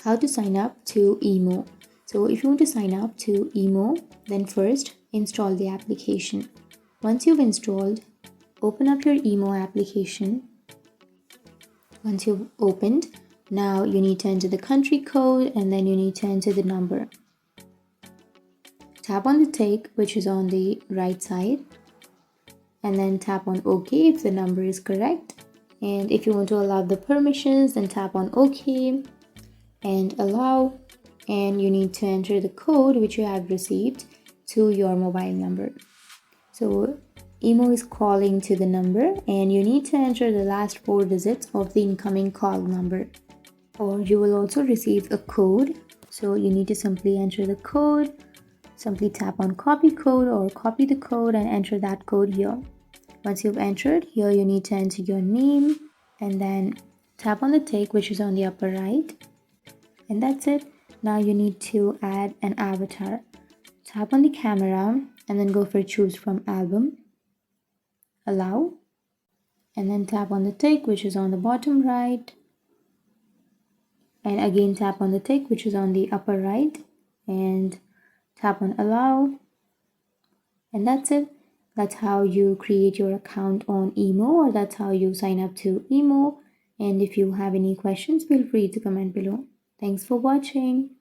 How to sign up to Imo. So if you want to sign up to Imo, then first install the application. Once you've installed, open up your Imo application. Once you've opened, now you need to enter the country code and then you need to enter the number. Tap on the tick which is on the right side and then tap on OK if the number is correct. And if you want to allow the permissions, then tap on OK and allow, and you need to enter the code which you have received to your mobile number. So Imo is calling to the number and you need to enter the last 4 digits of the incoming call number, or you will also receive a code. So you need to simply enter the code, simply tap on copy code or copy the code and enter that code here. Once you've entered here, you need to enter your name and then tap on the tick which is on the upper right. And that's it. Now you need to add an avatar. Tap on the camera and then go for choose from album. Allow. And then tap on the tick which is on the bottom right. And again tap on the tick which is on the upper right. And tap on allow. And that's it. That's how you create your account on Imo, or that's how you sign up to Imo. And if you have any questions, feel free to comment below. Thanks for watching.